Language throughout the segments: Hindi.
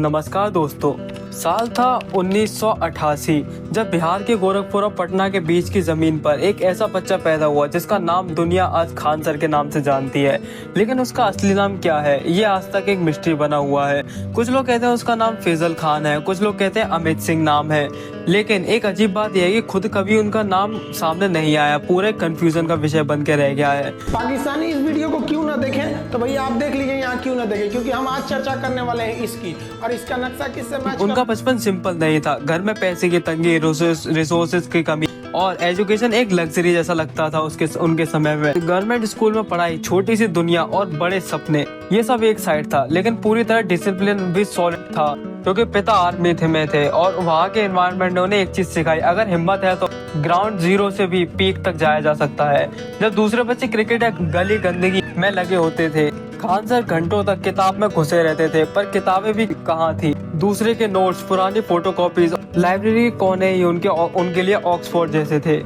नमस्कार दोस्तों। साल था 1988 जब बिहार के गोरखपुर और पटना के बीच की जमीन पर एक ऐसा बच्चा पैदा हुआ जिसका नाम दुनिया आज खान सर के नाम से जानती है। लेकिन उसका असली नाम क्या है ये आज तक एक मिस्ट्री बना हुआ है। कुछ लोग कहते हैं उसका नाम फैजल खान है, कुछ लोग कहते हैं अमित सिंह नाम है। लेकिन एक अजीब बात यह है कि खुद कभी उनका नाम सामने नहीं आया, पूरे कंफ्यूजन का विषय बन के रह गया है। पाकिस्तानी इस वीडियो को क्यों ना देखें तो भैया आप देख लीजिए यहाँ क्यों ना देखें, क्योंकि हम आज चर्चा करने वाले हैं इसकी और इसका नक्शा किससे मैच। उनका बचपन सिंपल नहीं था, घर में पैसे की तंगी, रिसोर्सेज की कमी और एजुकेशन एक लग्जरी जैसा लगता था उनके समय में। गवर्नमेंट स्कूल में पढ़ाई, छोटी सी दुनिया और बड़े सपने, ये सब एक साइड था। लेकिन पूरी तरह डिसिप्लिन भी सॉलिड था क्योंकि पिता आर्मी में थे और वहाँ के एनवायरनमेंट ने उन्हें एक चीज सिखाई, अगर हिम्मत है तो ग्राउंड जीरो से भी पीक तक जाया जा सकता है। जब दूसरे बच्चे क्रिकेट या गली गंदगी में लगे होते थे, खान सर घंटों तक किताब में घुसे रहते थे। पर किताबें भी कहाँ थी, दूसरे के नोट्स, पुरानी फोटोकॉपीज, लाइब्रेरी कोने ही उनके लिए ऑक्सफोर्ड जैसे थे।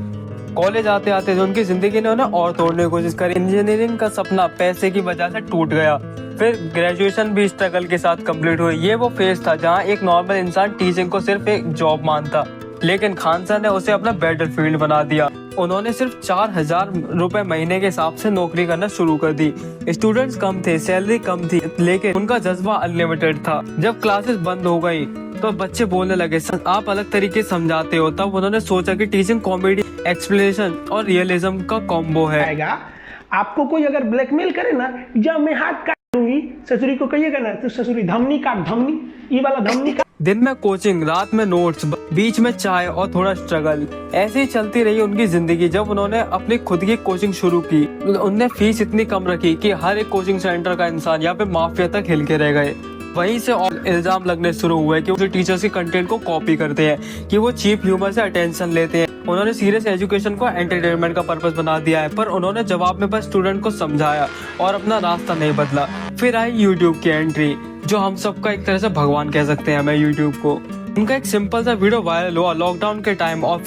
कॉलेज आते आते उनकी जिंदगी ने उन्हें और तोड़ने की कोशिश करी। इंजीनियरिंग का सपना पैसे की वजह से टूट गया। फिर ग्रेजुएशन भी स्ट्रगल के साथ कंप्लीट हुई। ये वो फेज था जहाँ एक नॉर्मल इंसान टीचिंग को सिर्फ एक जॉब मानता, लेकिन खान सर ने उसे अपना बैटलफील्ड बना दिया। उन्होंने सिर्फ 4,000 रुपए महीने के हिसाब से नौकरी करना शुरू कर दी। स्टूडेंट्स कम थे, सैलरी कम थी, लेकिन उनका जज्बा अनलिमिटेड था। जब क्लासेस बंद हो गई तो बच्चे बोलने लगे, आप अलग तरीके से समझाते हो। तब उन्होंने सोचा कि टीचिंग कॉमेडी, एक्सप्लेनेशन और रियलिज्म का कॉम्बो है। आपको कोई अगर ब्लैकमेल करे ना, जब मैं हाथ काट दूंगी, ससुरी को कहिएगा ना तो ससुरी धमनी काट, धमनी, ये वाला धमनी काट। दिन में कोचिंग, रात में नोट्स, बीच में चाय और थोड़ा स्ट्रगल, ऐसे ही चलती रही उनकी जिंदगी। जब उन्होंने अपनी खुद की कोचिंग शुरू की, उनने फीस इतनी कम रखी कि हर एक कोचिंग सेंटर का इंसान यहाँ पे माफिया तक हिल के रह गए। वहीं से और इल्जाम लगने शुरू हुए कि वो टीचर्स के कंटेंट को कॉपी करते हैं, कि वो चीप ह्यूमर से अटेंशन लेते हैं। उन्होंने सीरियस एजुकेशन को एंटरटेनमेंट का पर्पस बना दिया है, पर उन्होंने जवाब में बस स्टूडेंट को समझाया और अपना रास्ता नहीं बदला। फिर आई यूट्यूब की एंट्री, जो हम सबका एक तरह से भगवान कह सकते हैं हमें यूट्यूब को। उनका एक सिंपल सा वीडियो वायरल हुआ लॉकडाउन के टाइम और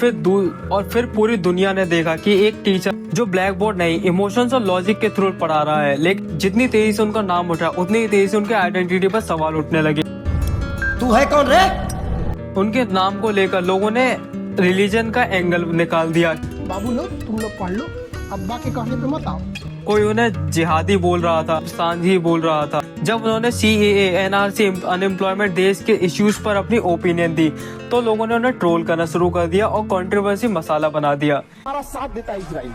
फिर पूरी दुनिया ने देखा कि एक टीचर जो ब्लैक बोर्ड नहीं, इमोशंस और लॉजिक के थ्रू पढ़ा रहा है। लेकिन जितनी तेजी से उनका नाम उठा, उतनी ही तेजी से उनके आइडेंटिटी पर सवाल उठने लगे। तू है कौन रे? उनके नाम को लेकर लोगों ने रिलीजन का एंगल निकाल दिया। बाबू लोग तुम लोग पढ़ लो, अब्बा के कहने पे मत आओ। कोई उन्हें जिहादी बोल रहा था, सांझी बोल रहा था। जब उन्होंने CAA, NRC, अनएम्प्लॉयमेंट, देश के इश्यूज पर अपनी ओपिनियन दी तो लोगों ने उन्हें ट्रोल करना शुरू कर दिया और कंट्रोवर्सी मसाला बना दिया। हमारा साथ देता है इजराइल,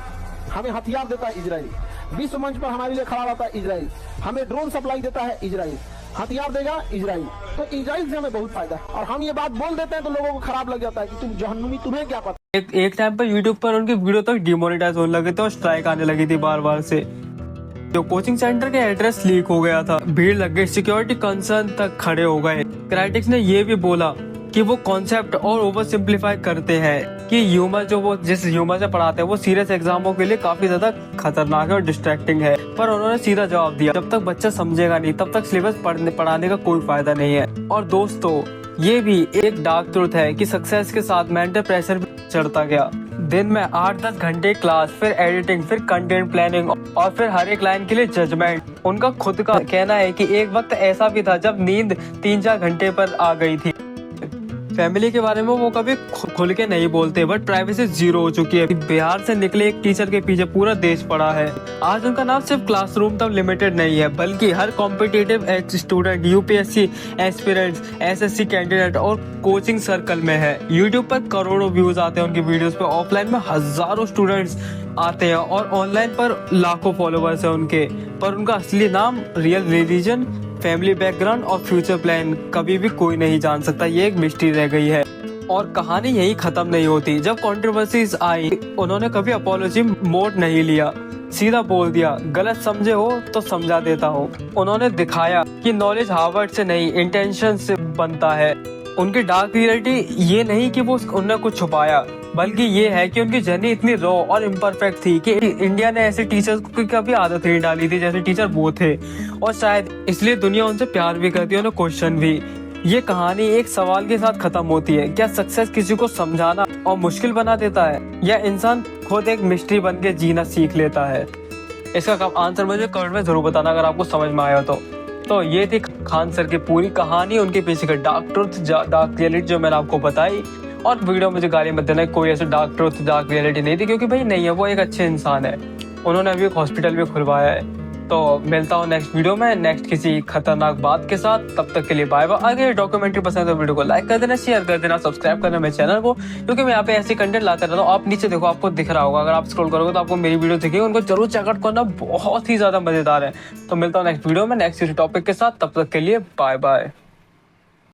हमें हथियार देता है इजराइल, विश्व मंच पर हमारे लिए खड़ा रहता है इजराइल, हमें ड्रोन सप्लाई देता है इजराइल, हथियार देगा इजराइल। तो इजराइल से हमें बहुत फायदा है और हम ये बात बोल देते हैं तो लोगों को खराब लग जाता है कि तुम जहन्नुमी, तुम्हें क्या पता। एक टाइम पर यूट्यूब पर उनकी वीडियो तक डिमोनेटाइज होने लगे थे और स्ट्राइक आने लगी थी बार बार से। जो कोचिंग सेंटर के एड्रेस लीक हो गया था, भीड़ लग गई, सिक्योरिटी कंसर्न तक खड़े हो गए। क्रिटिक्स ने ये भी बोला कि वो कॉन्सेप्ट और ओवर सिंप्लीफाई करते हैं, कि ह्यूमर जो वो जिस ह्यूमर से पढ़ाते हैं वो सीरियस एग्जामों के लिए काफी ज्यादा खतरनाक है और डिस्ट्रैक्टिंग है। पर उन्होंने सीधा जवाब दिया, जब तक बच्चा समझेगा नहीं तब तक सिलेबस पढ़ाने का कोई फायदा नहीं है। और दोस्तों, ये भी एक डार्क ट्रूथ है कि सक्सेस के साथ मेंटल प्रेशर भी चढ़ता गया। दिन में 8-10 घंटे क्लास, फिर एडिटिंग, फिर कंटेंट प्लानिंग और फिर हर एक लाइन के लिए जजमेंट। उनका खुद का कहना है कि एक वक्त ऐसा भी था जब नींद 3-4 घंटे पर आ गई थी। फैमिली के बारे में वो कभी खुल के नहीं बोलते, बट प्राइवेसी जीरो हो चुकी है। बिहार से निकले एक टीचर के पीछे पूरा देश पड़ा है। आज उनका नाम सिर्फ क्लासरूम तक लिमिटेड नहीं है, बल्कि हर competitive student, UPSC aspirants, SSC candidate और कोचिंग सर्कल में है। यूट्यूब पर करोड़ों व्यूज आते हैं उनकी वीडियोस पे, ऑफलाइन में हजारों स्टूडेंट्स आते हैं और ऑनलाइन पर लाखों फॉलोवर्स है उनके। पर उनका असली नाम, रियल रिलीजन, फैमिली बैकग्राउंड और फ्यूचर प्लान कभी भी कोई नहीं जान सकता। ये एक मिस्ट्री रह गई है और कहानी यही खत्म नहीं होती। जब कंट्रोवर्सीज आई, उन्होंने कभी अपॉलॉजी मोड नहीं लिया, सीधा बोल दिया, गलत समझे हो तो समझा देता हूँ। उन्होंने दिखाया कि नॉलेज हार्वर्ड से नहीं, इंटेंशन से बनता है। उनकी डार्क रियलिटी ये नहीं कि वो उन्होंने कुछ छुपाया, बल्कि ये है कि उनकी जर्नी इतनी रॉ और इम्परफेक्ट थी कि इंडिया ने ऐसे टीचर्स को कभी आदत नहीं डाली थी जैसे टीचर वो थे, और शायद इसलिए दुनिया उनसे प्यार भी करती है, उन्हें क्वेश्चन भी। ये कहानी एक सवाल के साथ खत्म होती है, क्या सक्सेस किसी को समझाना और मुश्किल बना देता है, या इंसान खुद एक मिस्ट्री बन के जीना सीख लेता है? इसका आंसर मुझे कमेंट में जरूर बताना अगर आपको समझ में आया तो। तो ये थी खान सर की पूरी कहानी, उनके पीछे का डार्क ट्रुथ, डार्क रियलिटी जो मैंने आपको बताई। और वीडियो में मुझे गाली मत देना, कोई ऐसे डार्क ट्रुथ डार्क रियलिटी नहीं थी, क्योंकि भाई नहीं है, वो एक अच्छे इंसान है। उन्होंने अभी एक हॉस्पिटल भी खुलवाया है। तो मिलता हूँ नेक्स्ट वीडियो में नेक्स्ट किसी खतरनाक बात के साथ। तब तक के लिए बाय बाय। अगर डॉक्यूमेंट्री पसंद है तो वीडियो को लाइक कर देना, शेयर कर देना, सब्सक्राइब करना मेरे चैनल को, क्योंकि मैं यहाँ पे ऐसे कंटेंट लाता रहता हूँ। आप नीचे देखो, आपको दिख रहा होगा, अगर आप स्क्रॉल करोगे तो आपको मेरी वीडियो दिखेगी, उनको जरूर चेकआउट करना, बहुत ही ज्यादा मजेदार है। तो मिलता हूँ नेक्स्ट वीडियो में नेक्स्ट किसी टॉपिक के साथ। तब तक के लिए बाय बाय।